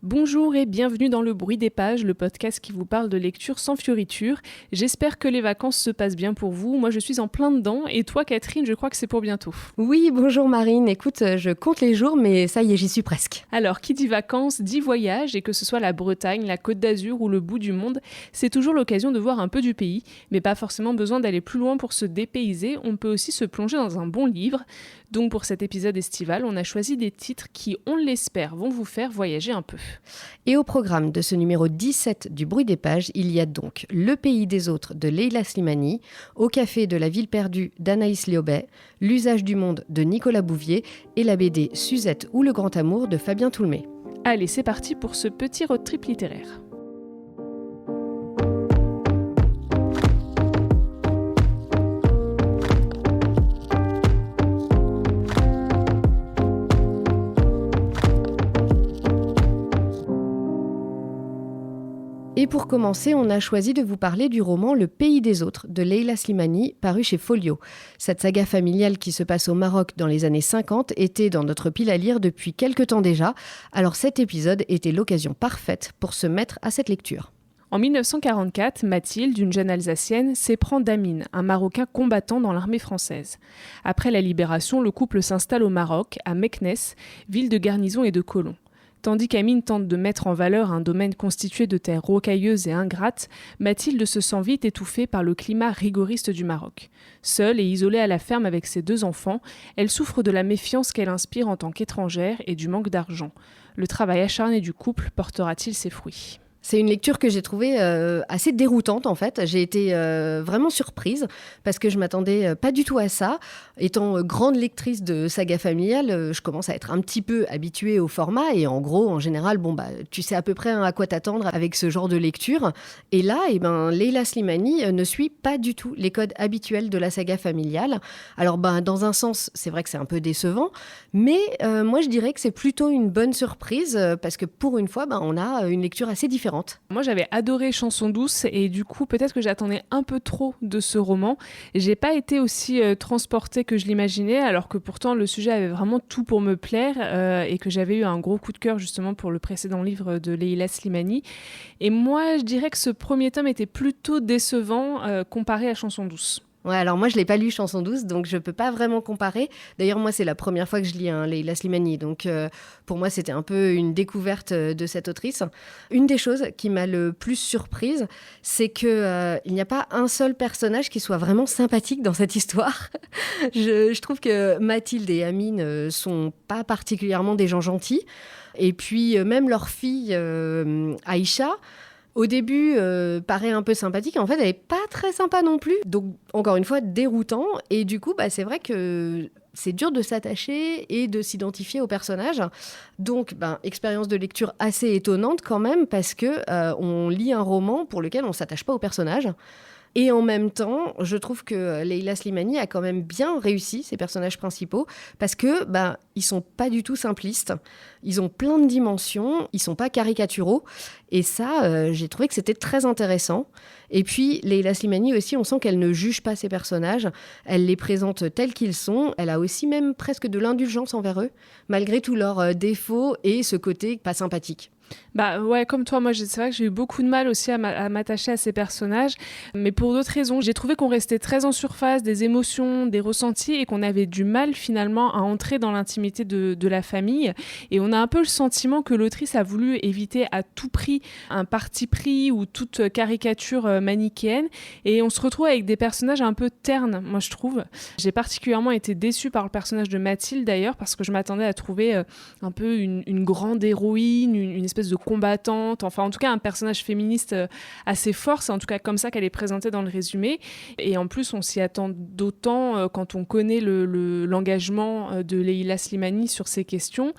Bonjour et bienvenue dans Le Bruit des Pages, le podcast qui vous parle de lecture sans fioriture. J'espère que les vacances se passent bien pour vous. Moi, je suis en plein dedans. Et toi, Catherine, je crois que c'est pour bientôt. Oui, bonjour Marine. Écoute, je compte les jours, mais ça y est, j'y suis presque. Alors, qui dit vacances, dit voyage. Et que ce soit la Bretagne, la Côte d'Azur ou le bout du monde, c'est toujours l'occasion de voir un peu du pays. Mais pas forcément besoin d'aller plus loin pour se dépayser. On peut aussi se plonger dans un bon livre. Donc, pour cet épisode estival, on a choisi des titres qui, on l'espère, vont vous faire voyager un peu. Et au programme de ce numéro 17 du Bruit des Pages, il y a donc Le pays des autres de Leila Slimani, Au café de la ville perdue d'Anaïs Liobet, L'usage du monde de Nicolas Bouvier et la BD Suzette ou le grand amour de Fabien Toulmé. Allez, c'est parti pour ce petit road trip littéraire. Et pour commencer, on a choisi de vous parler du roman Le pays des autres de Leila Slimani, paru chez Folio. Cette saga familiale qui se passe au Maroc dans les années 50 était dans notre pile à lire depuis quelque temps déjà. Alors cet épisode était l'occasion parfaite pour se mettre à cette lecture. En 1944, Mathilde, une jeune Alsacienne, s'éprend d'Amine, un Marocain combattant dans l'armée française. Après la libération, le couple s'installe au Maroc, à Meknès, ville de garnison et de colons. Tandis qu'Amine tente de mettre en valeur un domaine constitué de terres rocailleuses et ingrates, Mathilde se sent vite étouffée par le climat rigoriste du Maroc. Seule et isolée à la ferme avec ses 2 enfants, elle souffre de la méfiance qu'elle inspire en tant qu'étrangère et du manque d'argent. Le travail acharné du couple portera-t-il ses fruits ? C'est une lecture que j'ai trouvée assez déroutante en fait. J'ai été vraiment surprise parce que je m'attendais pas du tout à ça. Étant grande lectrice de saga familiale, je commence à être un petit peu habituée au format et en gros, en général, tu sais à peu près à quoi t'attendre avec ce genre de lecture. Et là, Leila Slimani ne suit pas du tout les codes habituels de la saga familiale. Alors dans un sens, c'est vrai que c'est un peu décevant, mais moi je dirais que c'est plutôt une bonne surprise parce que pour une fois, on a une lecture assez différente. Moi, j'avais adoré Chanson douce et du coup, peut-être que j'attendais un peu trop de ce roman. J'ai pas été aussi transportée que je l'imaginais, alors que pourtant le sujet avait vraiment tout pour me plaire et que j'avais eu un gros coup de cœur justement pour le précédent livre de Leila Slimani. Et moi, je dirais que ce premier tome était plutôt décevant comparé à Chanson douce. Ouais, alors moi je l'ai pas lu Chanson douce, donc je peux pas vraiment comparer. D'ailleurs moi c'est la première fois que je lis Leila Slimani, donc pour moi c'était un peu une découverte de cette autrice. Une des choses qui m'a le plus surprise, c'est que il n'y a pas un seul personnage qui soit vraiment sympathique dans cette histoire. Je trouve que Mathilde et Amine sont pas particulièrement des gens gentils, et puis même leur fille Aïcha. Au début, paraît un peu sympathique. En fait, elle n'est pas très sympa non plus. Donc, encore une fois, déroutant. Et du coup, c'est vrai que c'est dur de s'attacher et de s'identifier au personnage. Donc, expérience de lecture assez étonnante quand même, parce que on lit un roman pour lequel on ne s'attache pas au personnage. Et en même temps, je trouve que Leila Slimani a quand même bien réussi ses personnages principaux parce que ils sont pas du tout simplistes. Ils ont plein de dimensions, ils sont pas caricaturaux. Et ça, j'ai trouvé que c'était très intéressant. Et puis, Leila Slimani aussi, on sent qu'elle ne juge pas ses personnages. Elle les présente tels qu'ils sont. Elle a aussi même presque de l'indulgence envers eux, malgré tous leurs défauts et ce côté pas sympathique. Ouais, comme toi, moi c'est vrai que j'ai eu beaucoup de mal aussi à m'attacher à ces personnages, mais pour d'autres raisons. J'ai trouvé qu'on restait très en surface des émotions, des ressentis, et qu'on avait du mal finalement à entrer dans l'intimité de la famille. Et on a un peu le sentiment que l'autrice a voulu éviter à tout prix un parti pris ou toute caricature manichéenne, et on se retrouve avec des personnages un peu ternes, moi je trouve. J'ai particulièrement été déçue par le personnage de Mathilde d'ailleurs, parce que je m'attendais à trouver un peu une grande héroïne, une espèce de combattante, enfin en tout cas un personnage féministe assez fort, c'est en tout cas comme ça qu'elle est présentée dans le résumé, et en plus on s'y attend d'autant quand on connaît l'engagement de Leila Slimani sur ces questions,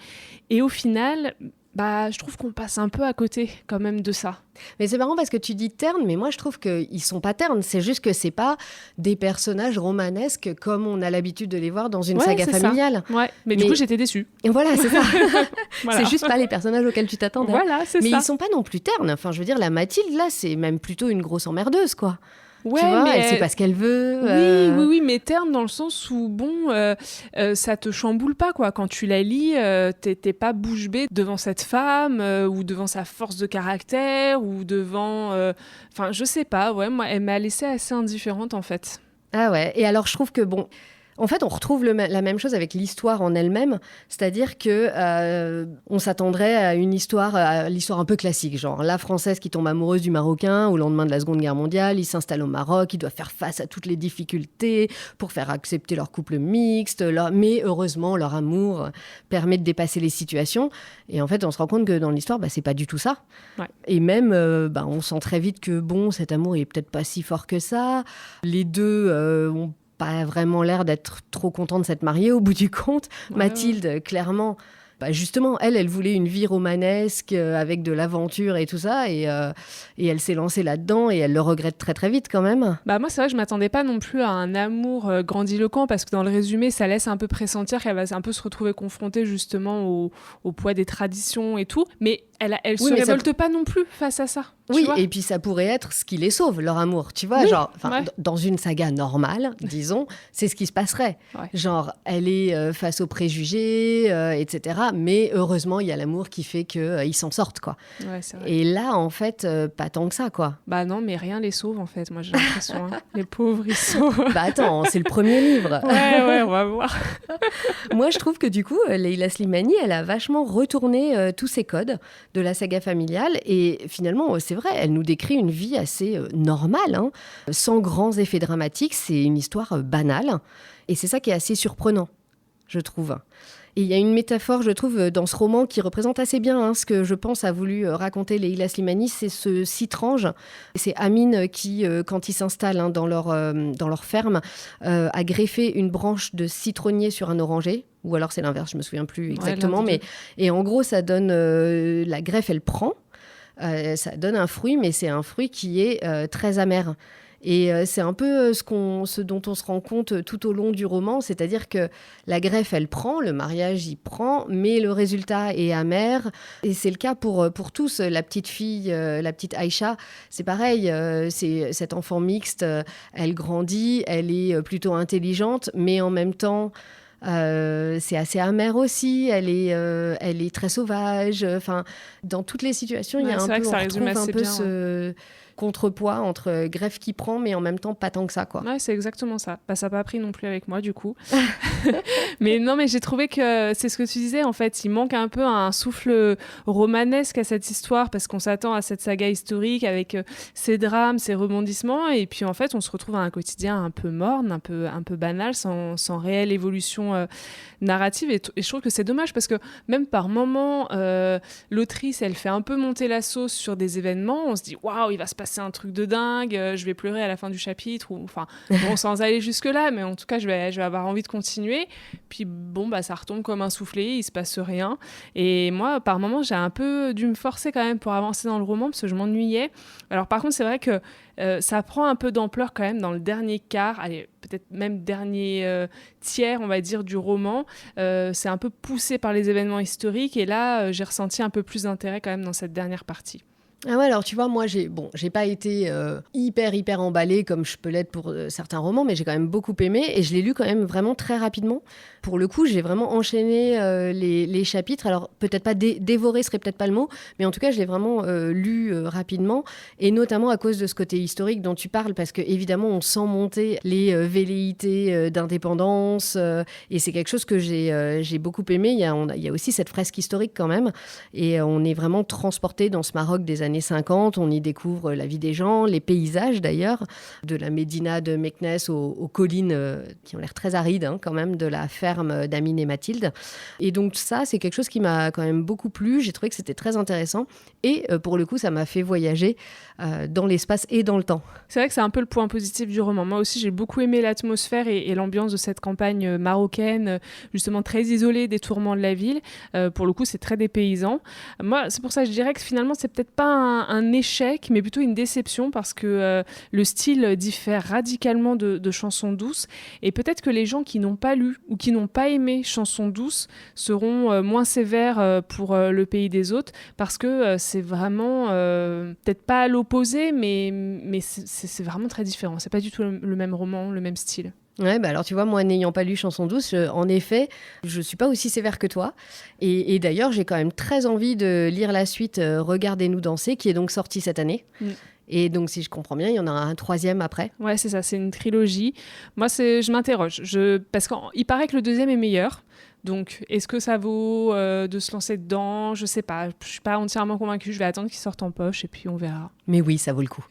et au final je trouve qu'on passe un peu à côté quand même de ça. Mais c'est marrant parce que tu dis ternes, mais moi je trouve qu'ils sont pas ternes, c'est juste que c'est pas des personnages romanesques comme on a l'habitude de les voir dans une saga familiale. Ça. Ouais, mais du coup j'étais déçue. Et voilà, c'est ça. Voilà. C'est juste pas les personnages auxquels tu t'attendais. Voilà, c'est mais ça. Ils sont pas non plus ternes. Enfin, je veux dire, la Mathilde là, c'est même plutôt une grosse emmerdeuse, quoi. Ouais, tu vois, mais elle sait pas ce qu'elle veut. Oui, mais terne dans le sens où, ça te chamboule pas, quoi. Quand tu la lis, t'es pas bouche bée devant cette femme, ou devant sa force de caractère, ou devant... Enfin, je sais pas, ouais, moi, elle m'a laissée assez indifférente, en fait. Ah ouais, et alors je trouve que bon, en fait on retrouve la même chose avec l'histoire en elle-même, c'est-à-dire que on s'attendrait à l'histoire un peu classique, genre la Française qui tombe amoureuse du Marocain au lendemain de la Seconde Guerre mondiale, ils s'installent au Maroc, ils doivent faire face à toutes les difficultés pour faire accepter leur couple mixte, mais heureusement leur amour permet de dépasser les situations, et en fait on se rend compte que dans l'histoire, c'est pas du tout ça. Ouais. Et même, on sent très vite que bon, cet amour est peut-être pas si fort que ça. Les deux ont pas vraiment l'air d'être trop contents de s'être mariés au bout du compte. Ouais, Mathilde, clairement, justement, elle voulait une vie romanesque avec de l'aventure et tout ça, et elle s'est lancée là-dedans et elle le regrette très très vite quand même. Moi, c'est vrai que je m'attendais pas non plus à un amour grandiloquent, parce que dans le résumé, ça laisse un peu pressentir qu'elle va un peu se retrouver confrontée justement au poids des traditions et tout. Mais elle se révolte pas non plus face à ça. Oui, vois, et puis ça pourrait être ce qui les sauve, leur amour. Tu vois, oui, dans une saga normale, disons, c'est ce qui se passerait. Ouais. Genre, elle est face aux préjugés, etc. Mais heureusement, il y a l'amour qui fait qu'ils s'en sortent, quoi. Ouais, c'est vrai. Et là, en fait, pas tant que ça, quoi. Bah non, mais rien les sauve, en fait. Moi, j'ai l'impression. Les pauvres, ils sont... Attends, c'est le premier livre. Ouais, on va voir. Moi, je trouve que du coup, Leila Slimani, elle a vachement retourné tous ces codes de la saga familiale. Et finalement, c'est vrai, elle nous décrit une vie assez normale, hein, sans grands effets dramatiques. C'est une histoire banale. Et c'est ça qui est assez surprenant, je trouve. Et il y a une métaphore, je trouve, dans ce roman qui représente assez bien ce que je pense a voulu raconter Leila Slimani, c'est ce citrange. C'est Amine qui, quand ils s'installent dans leur ferme, a greffé une branche de citronnier sur un oranger. Ou alors c'est l'inverse, je me souviens plus exactement. Et en gros, ça donne... la greffe, elle prend. Ça donne un fruit, mais c'est un fruit qui est très amer. Et c'est un peu ce dont on se rend compte tout au long du roman, c'est-à-dire que la greffe, elle prend, le mariage, il prend, mais le résultat est amer. Et c'est le cas pour tous. La petite fille, la petite Aïcha, c'est pareil. C'est cette enfant mixte, elle grandit, elle est plutôt intelligente, mais en même temps... c'est assez amer aussi, elle est très sauvage. Enfin, dans toutes les situations, il y a on retrouve un peu ce contrepoids entre greffe qui prend, mais en même temps pas tant que ça, quoi. Ouais, c'est exactement ça. Ça n'a pas pris non plus avec moi, du coup. mais j'ai trouvé que c'est ce que tu disais, en fait. Il manque un peu un souffle romanesque à cette histoire, parce qu'on s'attend à cette saga historique avec ses drames, ses rebondissements, et puis en fait, on se retrouve à un quotidien un peu morne, un peu banal, sans réelle évolution narrative. Et je trouve que c'est dommage, parce que même par moments, l'autrice, elle fait un peu monter la sauce sur des événements. On se dit, waouh, il va se passer un truc de dingue, je vais pleurer à la fin du chapitre, sans aller jusque là, mais en tout cas je vais avoir envie de continuer. Puis ça retombe comme un soufflé, il se passe rien, et moi par moments j'ai un peu dû me forcer quand même pour avancer dans le roman, parce que je m'ennuyais. Alors par contre c'est vrai que ça prend un peu d'ampleur quand même dans le dernier quart, allez, peut-être même dernier tiers, on va dire, du roman. C'est un peu poussé par les événements historiques, et là j'ai ressenti un peu plus d'intérêt quand même dans cette dernière partie. Ah ouais, alors tu vois, moi, j'ai pas été hyper emballée comme je peux l'être pour certains romans, mais j'ai quand même beaucoup aimé, et je l'ai lu quand même vraiment très rapidement. Pour le coup, j'ai vraiment enchaîné les chapitres. Alors, peut-être pas dévoré serait peut-être pas le mot, mais en tout cas, je l'ai vraiment lu rapidement, et notamment à cause de ce côté historique dont tu parles, parce que évidemment, on sent monter les velléités d'indépendance, et c'est quelque chose que j'ai beaucoup aimé. Il y a aussi cette fresque historique quand même, et on est vraiment transporté dans ce Maroc des années 50, on y découvre la vie des gens, les paysages d'ailleurs, de la médina de Meknès aux collines qui ont l'air très arides quand même, de la ferme d'Amine et Mathilde. Et donc ça, c'est quelque chose qui m'a quand même beaucoup plu, j'ai trouvé que c'était très intéressant, et pour le coup, ça m'a fait voyager dans l'espace et dans le temps. C'est vrai que c'est un peu le point positif du roman. Moi aussi, j'ai beaucoup aimé l'atmosphère et l'ambiance de cette campagne marocaine, justement très isolée des tourments de la ville. Pour le coup, c'est très dépaysant. Moi, c'est pour ça que je dirais que finalement, c'est peut-être pas un échec, mais plutôt une déception parce que le style diffère radicalement de Chansons douces. Et peut-être que les gens qui n'ont pas lu ou qui n'ont pas aimé Chansons douces seront moins sévères pour Le Pays des autres parce que c'est vraiment, peut-être pas à l'opposé, mais c'est vraiment très différent. C'est pas du tout le même roman, le même style. Ouais, bah alors tu vois, moi n'ayant pas lu Chanson douce, en effet, je suis pas aussi sévère que toi. Et d'ailleurs, j'ai quand même très envie de lire la suite Regardez-nous danser, qui est donc sortie cette année. Et donc, si je comprends bien, il y en a un troisième après. Ouais, c'est ça, c'est une trilogie. Moi, je m'interroge, parce qu'il paraît que le deuxième est meilleur. Donc, est-ce que ça vaut de se lancer dedans ? Je sais pas, je suis pas entièrement convaincue. Je vais attendre qu'il sorte en poche et puis on verra. Mais oui, ça vaut le coup.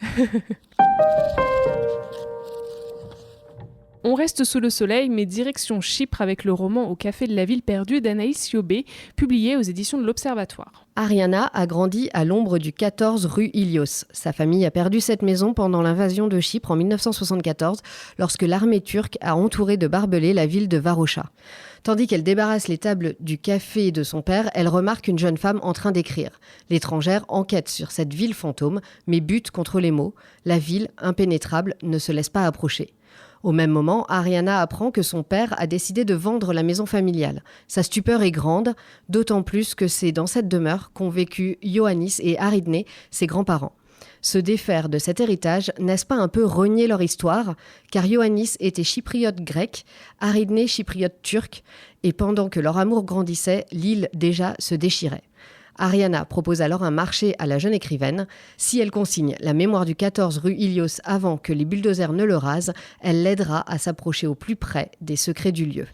On reste sous le soleil, mais direction Chypre avec le roman Au café de la ville perdue d'Anaïs Siobé, publié aux éditions de l'Observatoire. Ariana a grandi à l'ombre du 14 rue Ilios. Sa famille a perdu cette maison pendant l'invasion de Chypre en 1974, lorsque l'armée turque a entouré de barbelés la ville de Varosha. Tandis qu'elle débarrasse les tables du café de son père, elle remarque une jeune femme en train d'écrire. L'étrangère enquête sur cette ville fantôme, mais bute contre les mots. La ville, impénétrable, ne se laisse pas approcher. Au même moment, Ariana apprend que son père a décidé de vendre la maison familiale. Sa stupeur est grande, d'autant plus que c'est dans cette demeure qu'ont vécu Ioannis et Aridne, ses grands-parents. Se défaire de cet héritage, n'est-ce pas un peu renier leur histoire ? Car Ioannis était chypriote grec, Aridne chypriote turc, et pendant que leur amour grandissait, l'île déjà se déchirait. Ariana propose alors un marché à la jeune écrivaine. Si elle consigne la mémoire du 14 rue Ilios avant que les bulldozers ne le rasent, elle l'aidera à s'approcher au plus près des secrets du lieu.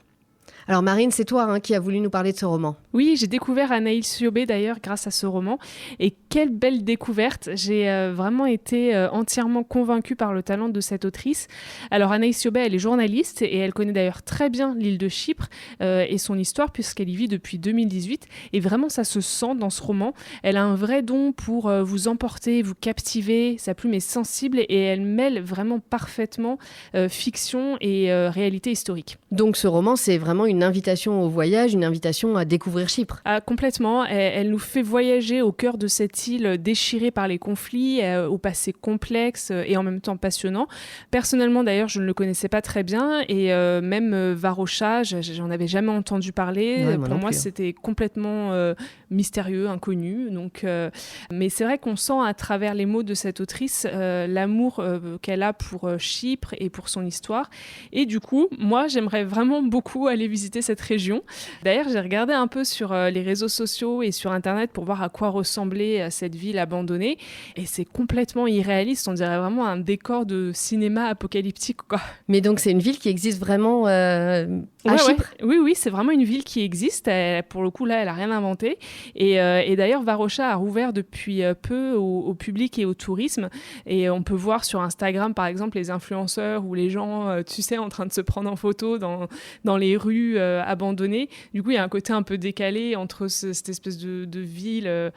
Alors Marine, c'est toi qui as voulu nous parler de ce roman. Oui, j'ai découvert Anaïs Siobé d'ailleurs grâce à ce roman. Et quelle belle découverte. J'ai vraiment été entièrement convaincue par le talent de cette autrice. Alors Anaïs Siobé, elle est journaliste et elle connaît d'ailleurs très bien l'île de Chypre et son histoire puisqu'elle y vit depuis 2018. Et vraiment, ça se sent dans ce roman. Elle a un vrai don pour vous emporter, vous captiver. Sa plume est sensible et elle mêle vraiment parfaitement fiction et réalité historique. Donc ce roman, c'est vraiment une invitation au voyage, une invitation à découvrir Chypre. Ah, complètement. Elle nous fait voyager au cœur de cette île déchirée par les conflits, au passé complexe et en même temps passionnant. Personnellement, d'ailleurs, je ne le connaissais pas très bien et même Varosha, j'en avais jamais entendu parler. Ouais, Pour moi, c'était complètement mystérieux, inconnu. Donc, mais c'est vrai qu'on sent à travers les mots de cette autrice l'amour qu'elle a pour Chypre et pour son histoire. Et du coup, moi, j'aimerais vraiment beaucoup aller visiter cette région. D'ailleurs, j'ai regardé un peu sur les réseaux sociaux et sur Internet pour voir à quoi ressemblait cette ville abandonnée. Et c'est complètement irréaliste. On dirait vraiment un décor de cinéma apocalyptique, quoi. Mais donc, c'est une ville qui existe vraiment à Chypre ? Ouais. Oui, c'est vraiment une ville qui existe. Pour le coup, là, elle n'a rien inventé. Et d'ailleurs, Varosha a rouvert depuis peu au public et au tourisme. Et on peut voir sur Instagram, par exemple, les influenceurs ou les gens, tu sais, en train de se prendre en photo dans les rues abandonnées. Du coup, il y a un côté un peu décalé entre cette espèce de ville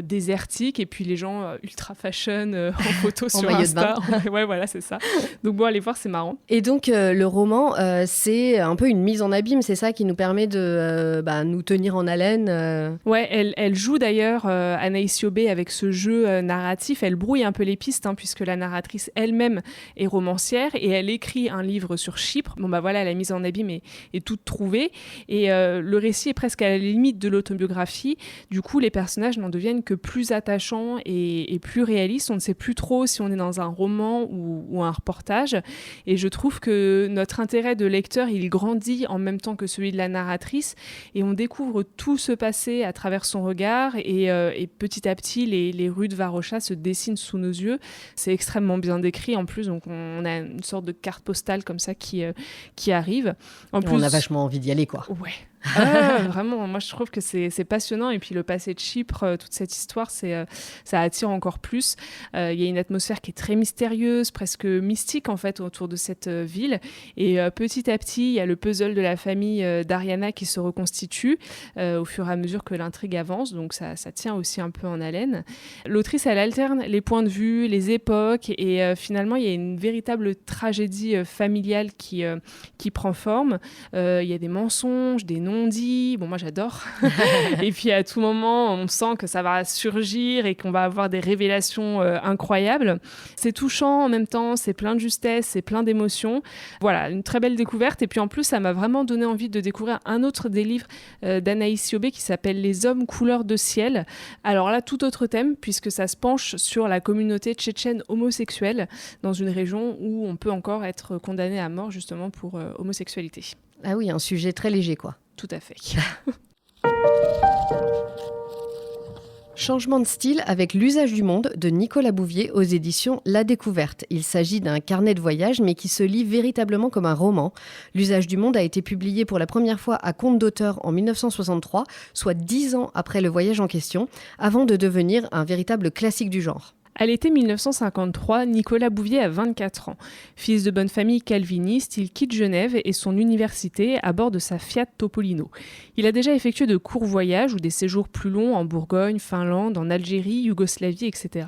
désertique et puis les gens ultra fashion en photo sur Insta. Ouais, voilà, c'est ça. Donc bon, allez voir, c'est marrant. Et donc, le roman, c'est un peu une mise en abîme, c'est ça qui nous permet de nous tenir en haleine. Ouais, elle joue d'ailleurs, Anaïs Siobé, avec ce jeu narratif. Elle brouille un peu les pistes, puisque la narratrice elle-même est romancière et elle écrit un livre sur Chypre. Bon, bah voilà, la mise en abîme est toute trouvée. Et le récit est presque à la limite de l'autobiographie. Du coup, les personnages n'en deviennent que plus attachants et plus réalistes. On ne sait plus trop si on est dans un roman ou un reportage. Et je trouve que notre intérêt de lecteur, il grandit en même temps que celui de la narratrice. Et on découvre tout ce passé à travers son regard. Et petit à petit, les rues de Varosha se dessinent sous nos yeux. C'est extrêmement bien décrit. En plus, donc on a une sorte de carte postale comme ça qui arrive. En plus, on a vachement envie d'y aller, quoi. Ouais. Vraiment, moi je trouve que c'est passionnant et puis le passé de Chypre, toute cette histoire, ça attire encore plus. Il y a une atmosphère qui est très mystérieuse, presque mystique en fait autour de cette ville et petit à petit il y a le puzzle de la famille d'Ariana qui se reconstitue au fur et à mesure que l'intrigue avance, donc ça tient aussi un peu en haleine. L'autrice elle alterne les points de vue, les époques et finalement il y a une véritable tragédie familiale qui prend forme. Il y a des mensonges, des non non-dits. Bon, moi, j'adore. Et puis, à tout moment, on sent que ça va surgir et qu'on va avoir des révélations incroyables. C'est touchant en même temps, c'est plein de justesse, c'est plein d'émotions. Voilà, une très belle découverte. Et puis, en plus, ça m'a vraiment donné envie de découvrir un autre des livres d'Anaïs Siobé qui s'appelle « Les hommes couleur de ciel ». Alors là, tout autre thème, puisque ça se penche sur la communauté tchétchène homosexuelle dans une région où on peut encore être condamné à mort justement pour homosexualité. Ah oui, un sujet très léger, quoi. Tout à fait. Changement de style avec l'usage du monde de Nicolas Bouvier aux éditions La Découverte. Il s'agit d'un carnet de voyage mais qui se lit véritablement comme un roman. L'usage du monde a été publié pour la première fois à compte d'auteur en 1963, soit 10 ans après le voyage en question, avant de devenir un véritable classique du genre. À l'été 1953, Nicolas Bouvier a 24 ans. Fils de bonne famille calviniste, il quitte Genève et son université à bord de sa Fiat Topolino. Il a déjà effectué de courts voyages ou des séjours plus longs en Bourgogne, Finlande, en Algérie, Yougoslavie, etc.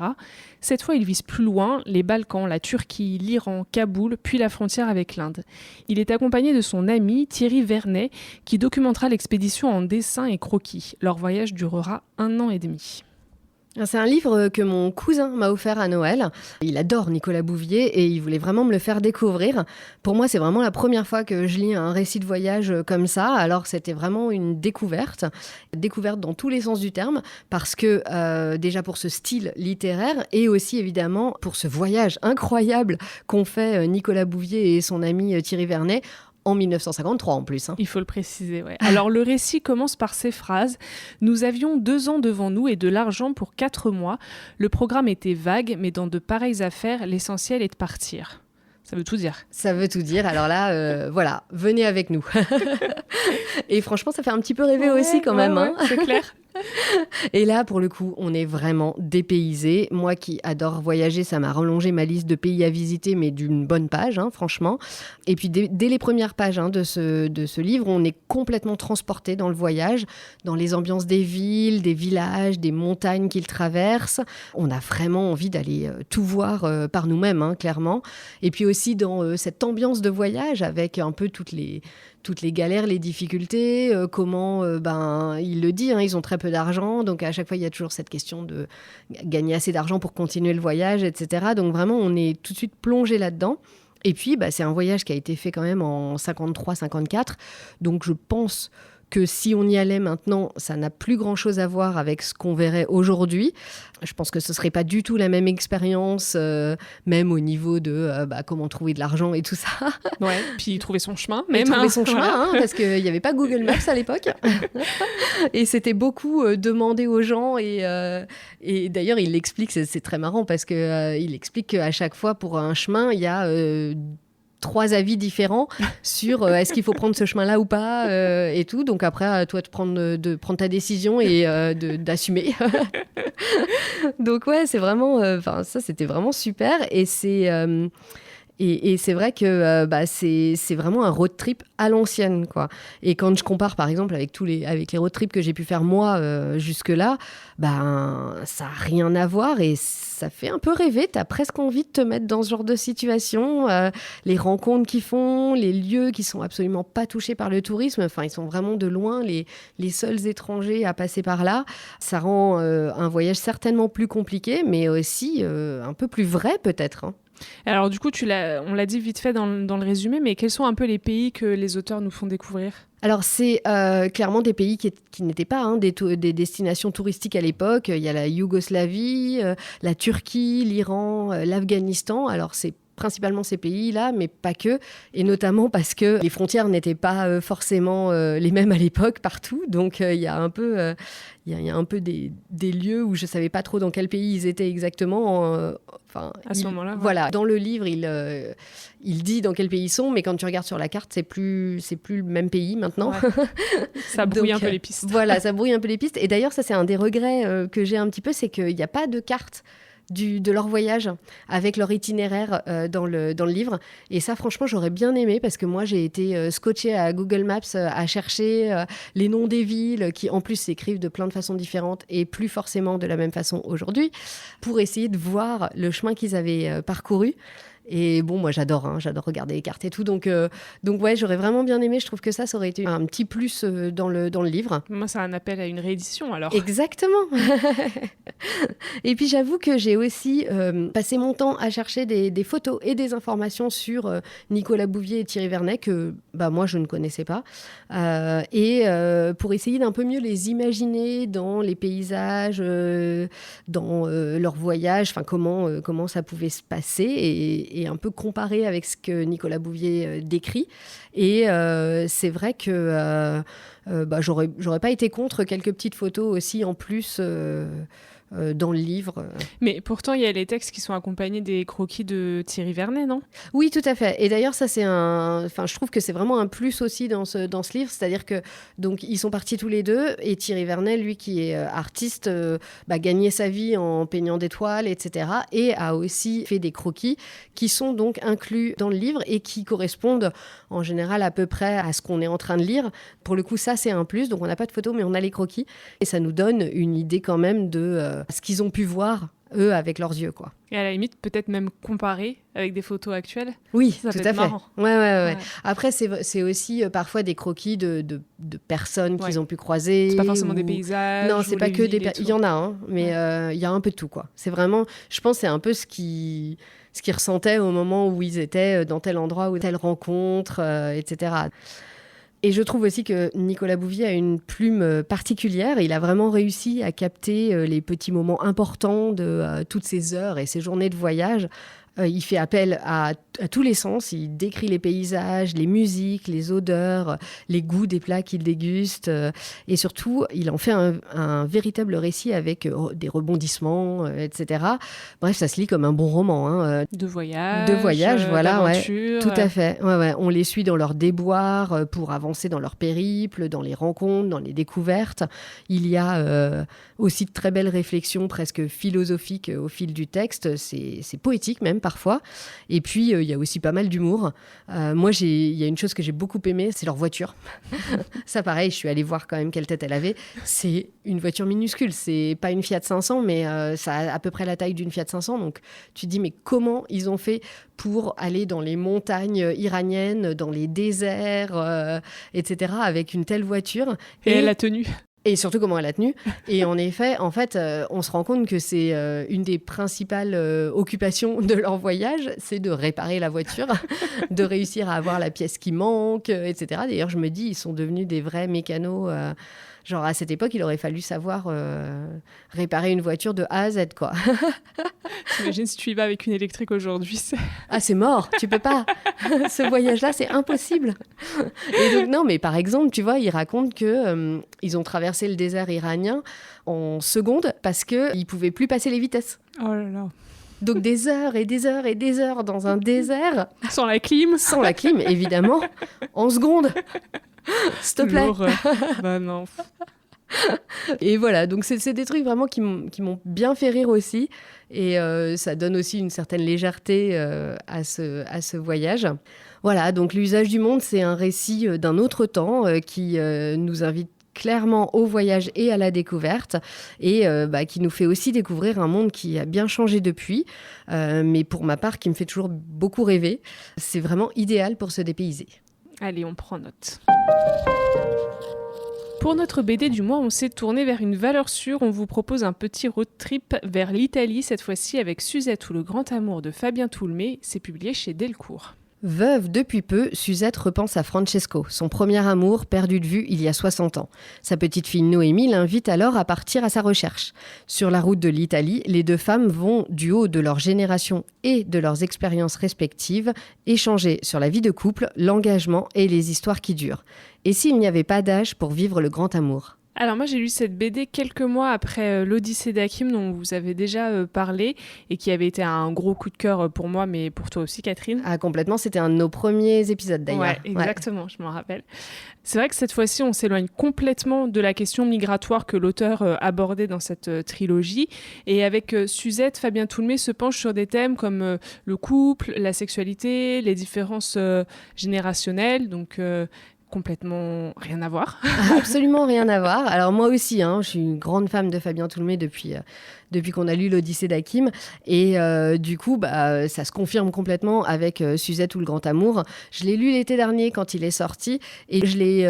Cette fois, il vise plus loin, les Balkans, la Turquie, l'Iran, Kaboul, puis la frontière avec l'Inde. Il est accompagné de son ami Thierry Vernet, qui documentera l'expédition en dessin et croquis. Leur voyage durera 1 an et demi. C'est un livre que mon cousin m'a offert à Noël. Il adore Nicolas Bouvier et il voulait vraiment me le faire découvrir. Pour moi, c'est vraiment la première fois que je lis un récit de voyage comme ça. Alors, c'était vraiment une découverte dans tous les sens du terme, parce que déjà pour ce style littéraire et aussi évidemment pour ce voyage incroyable qu'ont fait Nicolas Bouvier et son ami Thierry Vernet. En 1953 en plus. Il faut le préciser, ouais. Alors le récit commence par ces phrases. « Nous avions 2 ans devant nous et de l'argent pour 4 mois. Le programme était vague, mais dans de pareilles affaires, l'essentiel est de partir. » Ça veut tout dire. Ça veut tout dire. Alors là, voilà, venez avec nous. Et franchement, ça fait un petit peu rêver aussi quand même. Ouais, c'est clair. Et là, pour le coup, on est vraiment dépaysé. Moi qui adore voyager, ça m'a rallongé ma liste de pays à visiter, mais d'une bonne page, franchement. Et puis, dès les premières pages de ce livre, on est complètement transporté dans le voyage, dans les ambiances des villes, des villages, des montagnes qu'ils traversent. On a vraiment envie d'aller tout voir par nous-mêmes, clairement. Et puis aussi dans cette ambiance de voyage, avec un peu toutes les galères, les difficultés, comment, il le dit, ils ont très peu d'argent, donc à chaque fois il y a toujours cette question de gagner assez d'argent pour continuer le voyage, etc. Donc vraiment on est tout de suite plongé là-dedans. Et puis c'est un voyage qui a été fait quand même en 53-54, donc je pense que si on y allait maintenant, ça n'a plus grand-chose à voir avec ce qu'on verrait aujourd'hui. Je pense que ce ne serait pas du tout la même expérience, même au niveau de comment trouver de l'argent et tout ça. Ouais, puis trouver son chemin. Trouver son chemin, parce qu'il n'y avait pas Google Maps à l'époque. Et c'était beaucoup demander aux gens. Et d'ailleurs, il l'explique, c'est très marrant, parce qu'il explique qu'à chaque fois, pour un chemin, il y a 3 avis différents sur est-ce qu'il faut prendre ce chemin-là ou pas et tout. Donc après, à toi de prendre ta décision et d'assumer. Donc ouais, c'est vraiment... ça, c'était vraiment super. Et c'est... Et c'est vrai que c'est vraiment un road trip à l'ancienne, quoi. Et quand je compare, par exemple, avec les road trips que j'ai pu faire moi jusque-là, ça n'a rien à voir et ça fait un peu rêver. Tu as presque envie de te mettre dans ce genre de situation. Les rencontres qu'ils font, les lieux qui sont absolument pas touchés par le tourisme, enfin, ils sont vraiment de loin les seuls étrangers à passer par là. Ça rend un voyage certainement plus compliqué, mais aussi un peu plus vrai, peut-être. Alors du coup, on l'a dit vite fait dans le résumé, mais quels sont un peu les pays que les auteurs nous font découvrir ? Alors, c'est clairement des pays qui n'étaient pas des destinations touristiques à l'époque. Il y a la Yougoslavie, la Turquie, l'Iran, l'Afghanistan. Alors, c'est principalement ces pays-là, mais pas que, et notamment parce que les frontières n'étaient pas forcément les mêmes à l'époque partout, donc il y a un peu des lieux où je savais pas trop dans quel pays ils étaient exactement. À ce moment-là. Voilà, dans le livre, il dit dans quel pays ils sont, mais quand tu regardes sur la carte, c'est plus le même pays maintenant. Ouais. Ça brouille un peu les pistes. Voilà, ça brouille un peu les pistes. Et d'ailleurs, ça c'est un des regrets que j'ai un petit peu, c'est qu'il n'y a pas de carte de leur voyage avec leur itinéraire dans le livre. Et ça, franchement, j'aurais bien aimé, parce que moi, j'ai été scotchée à Google Maps à chercher les noms des villes qui, en plus, s'écrivent de plein de façons différentes et plus forcément de la même façon aujourd'hui, pour essayer de voir le chemin qu'ils avaient parcouru. Et bon, moi j'adore regarder les cartes et tout. Donc ouais, j'aurais vraiment bien aimé. Je trouve que ça aurait été un petit plus dans le livre. Moi, c'est un appel à une réédition alors. Exactement. Et puis j'avoue que j'ai aussi passé mon temps à chercher des photos et des informations sur Nicolas Bouvier et Thierry Vernet que moi je ne connaissais pas. Pour essayer d'un peu mieux les imaginer dans les paysages, dans leur voyage, enfin comment ça pouvait se passer et un peu comparer avec ce que Nicolas Bouvier décrit. Et c'est vrai que j'aurais pas été contre quelques petites photos aussi en plus dans le livre. Mais pourtant, il y a les textes qui sont accompagnés des croquis de Thierry Vernet, non ? Oui, tout à fait. Et d'ailleurs, ça, je trouve que c'est vraiment un plus aussi dans ce livre. C'est-à-dire que, donc, ils sont partis tous les deux. Et Thierry Vernet, lui, qui est artiste, gagnait sa vie en peignant des toiles, etc. Et a aussi fait des croquis qui sont donc inclus dans le livre et qui correspondent en général à peu près à ce qu'on est en train de lire. Pour le coup, ça, c'est un plus. Donc, on n'a pas de photos, mais on a les croquis. Et ça nous donne une idée quand même de ce qu'ils ont pu voir, eux, avec leurs yeux, quoi. Et à la limite, peut-être même comparer avec des photos actuelles. Oui, ça tout peut à être fait. Marrant. Ouais. Après, c'est aussi parfois des croquis de personnes qu'ils ont pu croiser. C'est pas forcément des paysages. Non, c'est pas que des... Il y en a, hein, mais il y a un peu de tout, quoi. C'est vraiment... Je pense que c'est un peu ce qu'ils ressentaient au moment où ils étaient dans tel endroit ou telle rencontre, etc. Et je trouve aussi que Nicolas Bouvier a une plume particulière. Il a vraiment réussi à capter les petits moments importants de toutes ces heures et ces journées de voyage. Il fait appel à tous les sens. Il décrit les paysages, les musiques, les odeurs, les goûts des plats qu'il déguste. Et surtout, il en fait un véritable récit avec des rebondissements, etc. Bref, ça se lit comme un bon roman. Hein. De voyage, voilà. D'aventure. Ouais, tout à fait. Ouais. On les suit dans leurs déboires pour avancer dans leur périple, dans les rencontres, dans les découvertes. Il y a aussi de très belles réflexions presque philosophiques au fil du texte. C'est poétique même parfois. Et puis, il y a aussi pas mal d'humour. Moi, il y a une chose que j'ai beaucoup aimée, c'est leur voiture. Ça, pareil, je suis allée voir quand même quelle tête elle avait. C'est une voiture minuscule. C'est pas une Fiat 500, mais ça a à peu près la taille d'une Fiat 500. Donc, tu te dis, mais comment ils ont fait pour aller dans les montagnes iraniennes, dans les déserts, etc., avec une telle voiture. Et elle a tenu. Et surtout comment elle a tenu. Et en effet, on se rend compte que c'est une des principales occupations de leur voyage, c'est de réparer la voiture, de réussir à avoir la pièce qui manque, etc. D'ailleurs, je me dis, ils sont devenus des vrais mécanos. Genre, à cette époque, il aurait fallu savoir réparer une voiture de A à Z, quoi. T'imagines si tu y vas avec une électrique aujourd'hui, c'est mort, tu peux pas. Ce voyage-là, c'est impossible. Et donc, non, mais par exemple, tu vois, ils racontent que ils ont traversé le désert iranien en secondes parce qu'ils pouvaient plus passer les vitesses. Oh là là. Donc des heures et des heures et des heures dans un désert. Sans la clim. Sans la clim, évidemment, en secondes. S'il te plaît. Bah non. Et voilà, donc c'est des trucs vraiment qui m'ont bien fait rire aussi. Et ça donne aussi une certaine légèreté à ce voyage. Voilà, donc L'usage du monde, c'est un récit d'un autre temps qui nous invite clairement au voyage et à la découverte et qui nous fait aussi découvrir un monde qui a bien changé depuis, mais pour ma part qui me fait toujours beaucoup rêver. C'est vraiment idéal pour se dépayser. Allez, on prend note. Pour notre BD du mois, on s'est tourné vers une valeur sûre. On vous propose un petit road trip vers l'Italie, cette fois-ci avec Suzette ou le grand amour de Fabien Toulmé. C'est publié chez Delcourt. Veuve depuis peu, Suzette repense à Francesco, son premier amour perdu de vue il y a 60 ans. Sa petite fille Noémie l'invite alors à partir à sa recherche. Sur la route de l'Italie, les deux femmes vont, du haut de leur génération et de leurs expériences respectives, échanger sur la vie de couple, l'engagement et les histoires qui durent. Et s'il n'y avait pas d'âge pour vivre le grand amour ? Alors moi j'ai lu cette BD quelques mois après l'Odyssée d'Hakim dont vous avez déjà parlé et qui avait été un gros coup de cœur pour moi mais pour toi aussi Catherine. Ah complètement, c'était un de nos premiers épisodes d'ailleurs. Ouais, exactement, je m'en rappelle. C'est vrai que cette fois-ci on s'éloigne complètement de la question migratoire que l'auteur abordait dans cette trilogie et avec Suzette, Fabien Toulmé se penche sur des thèmes comme le couple, la sexualité, les différences générationnelles, donc complètement rien à voir. Absolument rien à voir. Alors moi aussi, je suis une grande fan de Fabien Toulmé depuis qu'on a lu l'Odyssée d'Hakim. Et du coup, ça se confirme complètement avec Suzette ou le Grand Amour. Je l'ai lu l'été dernier quand il est sorti et je l'ai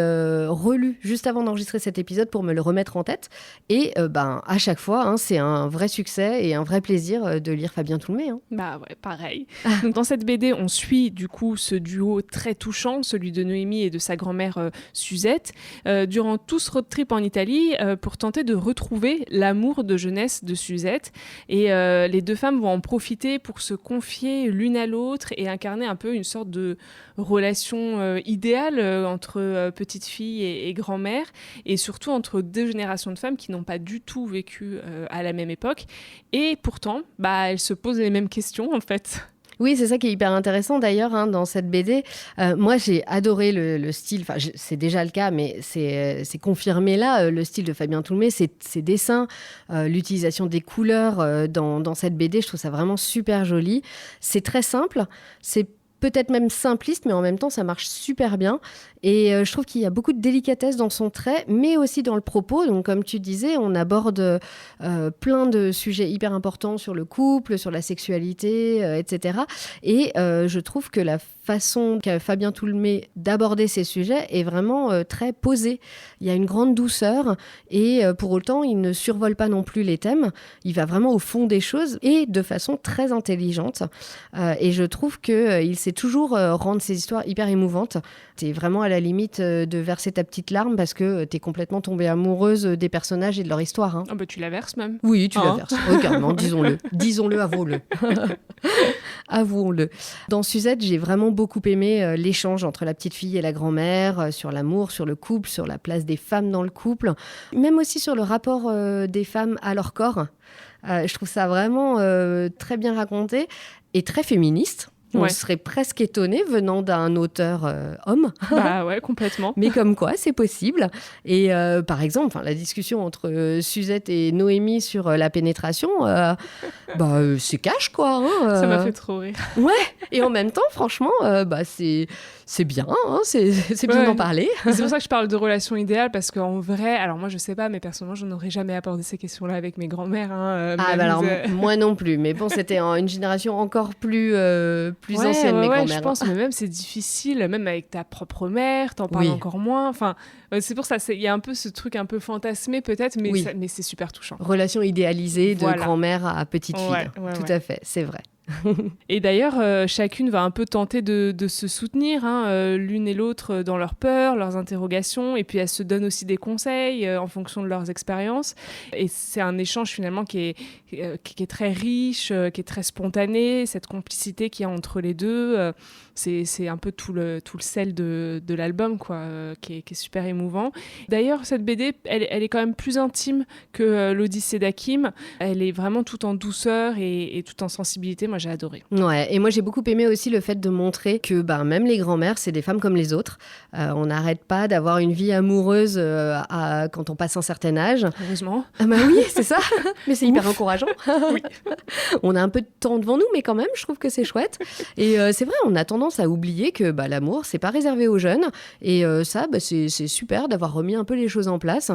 relu juste avant d'enregistrer cet épisode pour me le remettre en tête. Et à chaque fois, c'est un vrai succès et un vrai plaisir de lire Fabien Toulmé. Bah ouais, pareil. Donc dans cette BD, on suit du coup ce duo très touchant, celui de Noémie et de sa grand-mère Suzette, durant tout ce road trip en Italie pour tenter de retrouver l'amour de jeunesse de Suzette. Et les deux femmes vont en profiter pour se confier l'une à l'autre et incarner un peu une sorte de relation idéale entre petite fille et grand-mère, et surtout entre deux générations de femmes qui n'ont pas du tout vécu à la même époque. Et pourtant, elles se posent les mêmes questions en fait. Oui, c'est ça qui est hyper intéressant d'ailleurs dans cette BD. Moi, j'ai adoré le style, enfin, c'est déjà le cas, mais c'est confirmé là, le style de Fabien Toulmé, ses dessins, l'utilisation des couleurs dans cette BD, je trouve ça vraiment super joli. C'est très simple, c'est peut-être même simpliste, mais en même temps, ça marche super bien. Et je trouve qu'il y a beaucoup de délicatesse dans son trait, mais aussi dans le propos. Donc, comme tu disais, on aborde plein de sujets hyper importants sur le couple, sur la sexualité, etc. Et je trouve que la façon qu'a Fabien Toulmé d'aborder ces sujets est vraiment très posée. Il y a une grande douceur et pour autant, il ne survole pas non plus les thèmes. Il va vraiment au fond des choses et de façon très intelligente. Et je trouve qu'il sait toujours rendre ses histoires hyper émouvantes. T'es vraiment à la limite de verser ta petite larme parce que t'es complètement tombée amoureuse des personnages et de leur histoire. Tu la verses même. Oui, tu la verses. Carrément, disons-le. Disons-le, avouons-le. Avouons-le. Dans Suzette, j'ai vraiment beaucoup aimé l'échange entre la petite fille et la grand-mère, sur l'amour, sur le couple, sur la place des femmes dans le couple, même aussi sur le rapport des femmes à leur corps. Je trouve ça vraiment très bien raconté et très féministe. On serait presque étonné venant d'un auteur homme. Ouais, complètement. Mais comme quoi, c'est possible. Et par exemple, la discussion entre Suzette et Noémie sur la pénétration, c'est cash, quoi. Ça m'a fait trop rire. Ouais, et en même temps, franchement, c'est bien, c'est bien d'en parler. C'est pour ça que je parle de relation idéale, parce qu'en vrai, alors moi je sais pas, mais personnellement je n'aurais jamais abordé ces questions-là avec mes grands-mères. Moi non plus, mais bon, c'était une génération encore plus ancienne, mes grands-mères. Je pense, mais même c'est difficile, même avec ta propre mère, t'en parles encore moins. Enfin, c'est pour ça, il y a un peu ce truc un peu fantasmé peut-être, mais, mais c'est super touchant. Relation idéalisée de grand-mère à petite fille, tout à fait, c'est vrai. Et d'ailleurs, chacune va un peu tenter de se soutenir, l'une et l'autre dans leurs peurs, leurs interrogations, et puis elles se donnent aussi des conseils en fonction de leurs expériences. Et c'est un échange finalement qui est très riche, qui est très spontané, cette complicité qu'il y a entre les deux. C'est un peu tout le sel de l'album, quoi, qui est super émouvant. D'ailleurs, cette BD, elle est quand même plus intime que l'Odyssée d'Hakim. Elle est vraiment tout en douceur et tout en sensibilité. Moi, j'ai adoré. Ouais, et moi, j'ai beaucoup aimé aussi le fait de montrer que même les grand-mères, c'est des femmes comme les autres. On n'arrête pas d'avoir une vie amoureuse quand on passe un certain âge. Heureusement. Oui, c'est ça. Mais c'est hyper encourageant. Oui. On a un peu de temps devant nous, mais quand même, je trouve que c'est chouette. Et c'est vrai, on a tendance à oublier que l'amour, c'est pas réservé aux jeunes. Et ça, c'est super d'avoir remis un peu les choses en place.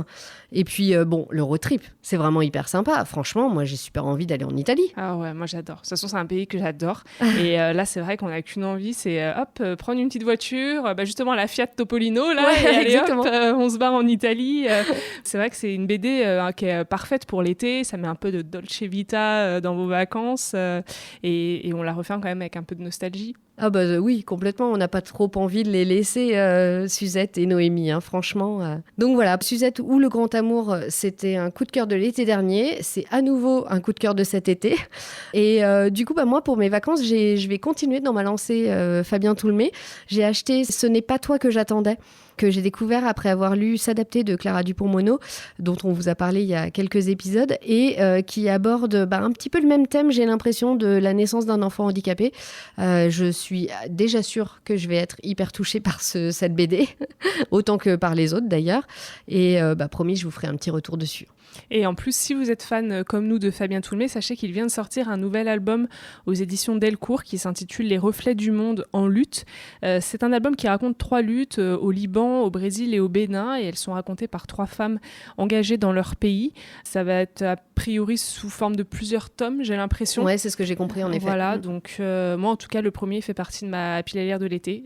Et puis, le road trip, c'est vraiment hyper sympa. Franchement, moi, j'ai super envie d'aller en Italie. Ah ouais, moi, j'adore. De toute façon, c'est un pays que j'adore. Et là, c'est vrai qu'on n'a qu'une envie, c'est prendre une petite voiture, justement la Fiat Topolino, là, et allez, on se barre en Italie. C'est vrai que c'est une BD qui est parfaite pour l'été. Ça met un peu de Dolce Vita dans vos vacances. Et on la refait quand même avec un peu de nostalgie. Ah oui, complètement. On n'a pas trop envie de les laisser, Suzette et Noémie, franchement. Donc voilà, Suzette ou le Grand Amour, c'était un coup de cœur de l'été dernier. C'est à nouveau un coup de cœur de cet été. Et du coup, moi, pour mes vacances, je vais continuer dans ma lancée Fabien Toulmé. J'ai acheté Ce n'est pas toi que j'attendais, que j'ai découvert après avoir lu S'adapter de Clara Dupont-Mono, dont on vous a parlé il y a quelques épisodes, et qui aborde un petit peu le même thème, j'ai l'impression, de la naissance d'un enfant handicapé. Je suis déjà sûre que je vais être hyper touchée par cette BD, autant que par les autres d'ailleurs, et promis, je vous ferai un petit retour dessus. Et en plus, si vous êtes fan comme nous de Fabien Toulmé, sachez qu'il vient de sortir un nouvel album aux éditions Delcourt qui s'intitule Les reflets du monde en lutte. C'est un album qui raconte 3 luttes au Liban, au Brésil et au Bénin, et elles sont racontées par 3 femmes engagées dans leur pays. Ça va être a priori sous forme de plusieurs tomes, j'ai l'impression. Ouais, c'est ce que j'ai compris en effet. Voilà, donc moi en tout cas, le premier fait partie de ma pile de l'été.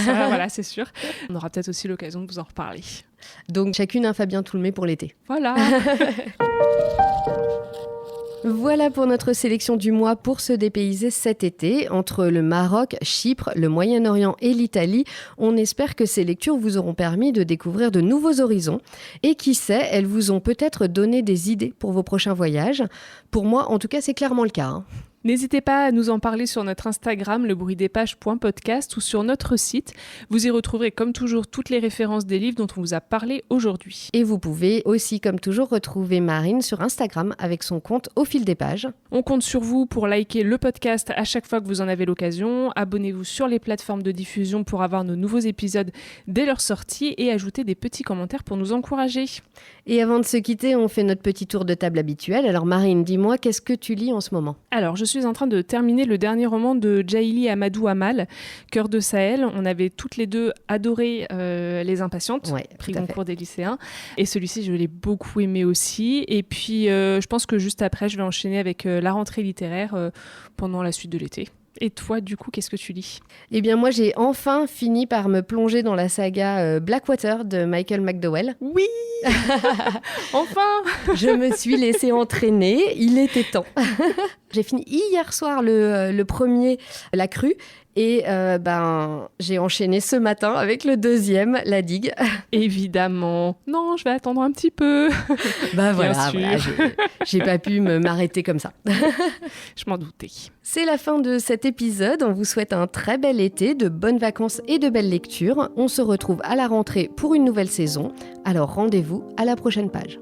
Ça, voilà, c'est sûr. On aura peut-être aussi l'occasion de vous en reparler. Donc chacune un Fabien Toulmé pour l'été. Voilà. Voilà pour notre sélection du mois pour se dépayser cet été. Entre le Maroc, Chypre, le Moyen-Orient et l'Italie, on espère que ces lectures vous auront permis de découvrir de nouveaux horizons. Et qui sait, elles vous ont peut-être donné des idées pour vos prochains voyages. Pour moi, en tout cas, c'est clairement le cas, hein. N'hésitez pas à nous en parler sur notre Instagram, lebruitdespages.podcast ou sur notre site. Vous y retrouverez comme toujours toutes les références des livres dont on vous a parlé aujourd'hui. Et vous pouvez aussi, comme toujours, retrouver Marine sur Instagram avec son compte Au fil des pages. On compte sur vous pour liker le podcast à chaque fois que vous en avez l'occasion. Abonnez-vous sur les plateformes de diffusion pour avoir nos nouveaux épisodes dès leur sortie et ajoutez des petits commentaires pour nous encourager. Et avant de se quitter, on fait notre petit tour de table habituel. Alors Marine, dis-moi, qu'est-ce que tu lis en ce moment ? Alors, je suis en train de terminer le dernier roman de Djaïli Amadou Amal, Cœur de Sahel. On avait toutes les deux adoré Les Impatientes, prix Goncourt des lycéens. Et celui-ci, je l'ai beaucoup aimé aussi. Et puis, je pense que juste après, je vais enchaîner avec la rentrée littéraire pendant la suite de l'été. Et toi, du coup, qu'est-ce que tu lis ? Eh bien, moi, j'ai enfin fini par me plonger dans la saga Blackwater de Michael McDowell. Oui. Enfin. Je me suis laissée entraîner, il était temps. J'ai fini hier soir le premier, La Crue, et j'ai enchaîné ce matin avec le deuxième, La Digue. Évidemment. Non, je vais attendre un petit peu. Voilà, j'ai pas pu m'arrêter comme ça. Je m'en doutais. C'est la fin de cet épisode. On vous souhaite un très bel été, de bonnes vacances et de belles lectures. On se retrouve à la rentrée pour une nouvelle saison. Alors rendez-vous à la prochaine page.